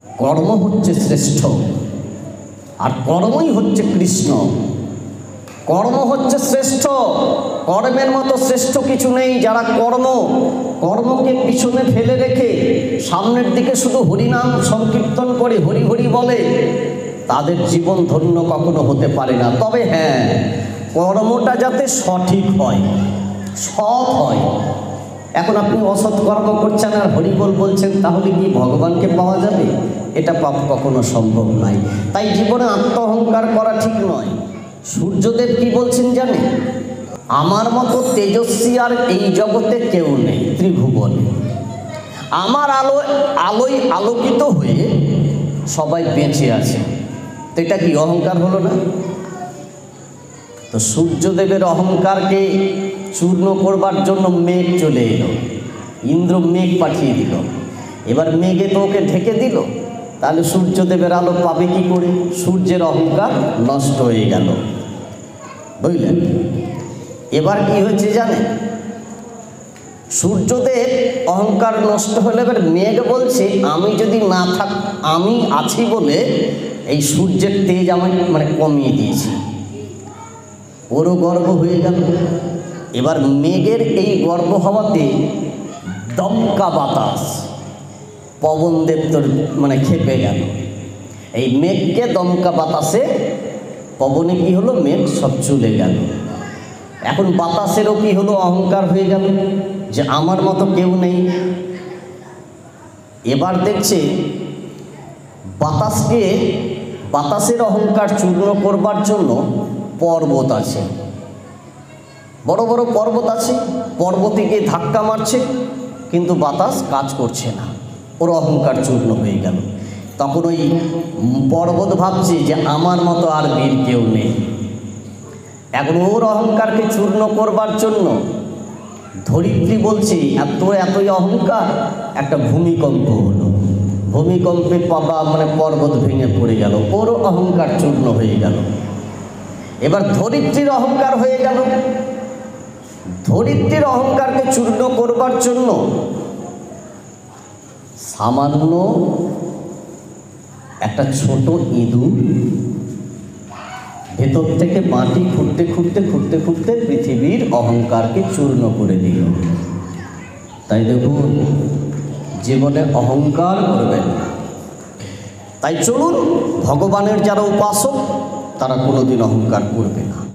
কর্ম হচ্ছে শ্রেষ্ঠ, আর কর্মই হচ্ছে কৃষ্ণ। কর্ম হচ্ছে শ্রেষ্ঠ, কর্মের মতো শ্রেষ্ঠ কিছু নেই। যারা কর্মকে পিছনে ফেলে রেখে সামনের দিকে শুধু হরিনাম সংকীর্তন করে, হরি হরি বলে, তাদের জীবন ধন্য কখনো হতে পারে না। তবে হ্যাঁ, কর্মটা যাতে সঠিক হয়, সৎ হয়। এখন আপনি অসৎ কর্ম করছেন আর হরিবল বলছেন, তাহলে কি ভগবানকে পাওয়া যাবে? এটা পাপ কখনো সম্ভব নয়। তাই জীবনে আত্ম অহংকার করা ঠিক নয়। সূর্যদেব কি বলছেন জানে? আমার মতো তেজস্বী আর এই জগতে কেউ নেই ত্রিভুবনে। আমার আলোয় আলোকিত হয়ে সবাই বেঁচে আছে। তো এটা কি অহংকার হলো না? তো সূর্যদেবের অহংকারকে চূর্ণ করবার জন্য মেঘ চলে এলো, ইন্দ্র মেঘ পাঠিয়ে দিল। এবার মেঘে তো ওকে ঢেকে দিল, তাহলে সূর্যদেবের আলো পাবে কি করে? সূর্যের অহংকার নষ্ট হয়ে গেল, বুঝলেন? এবার কি হয়েছে জানে? সূর্যদেব অহংকার নষ্ট হলে এবার মেঘ বলছে, আমি যদি না থাক, আমি আছি বলে এই সূর্যের তেজ আমি কমিয়ে দিয়েছি। ওরও গর্ব হয়ে গেল। এবার মেঘের এই গর্ব হওয়াতে দমকা বাতাস, পবনদেব তোর খেপে গেল। এই মেঘকে দমকা বাতাসে, পবনে কি হলো? মেঘ সব চলে গেল। এখন বাতাসেরও কি হলো? অহংকার হয়ে গেল যে আমার মতো কেউ নেই। এবার দেখছে বাতাসের অহংকার চূর্ণ করবার জন্য পর্বত আছে, বড় বড় পর্বত আছে, পর্বতকে ধাক্কা মারছে, কিন্তু বাতাস কাজ করছে না, ওর অহংকার চূর্ণ হয়ে গেল। তখন ওই পর্বত ভাবছে যে আমার মতো আর বীর কেউ নেই। এখন ওর অহংকারকে চূর্ণ করবার জন্য ধরিত্রী বলছে, এতই অহংকার, একটা ভূমিকম্প হলো। ভূমিকম্পে পর্বত ভেঙে পড়ে গেল, ওরও অহংকার চূর্ণ হয়ে গেল। এবার ধরিত্রীর অহংকার হয়ে গেল। ধরিত্রীর অহংকারকে চূর্ণ করবার জন্য সামান্য একটা ছোট ইঁদুর ভেতর থেকে মাটি খুঁড়তে পৃথিবীর অহংকারকে চূর্ণ করে দিল। তাই দেখুন, জীবনে অহংকার করবেন না। তাই চলুন, ভগবানের যারা উপাসক তারা কোনোদিন অহংকার করবে না।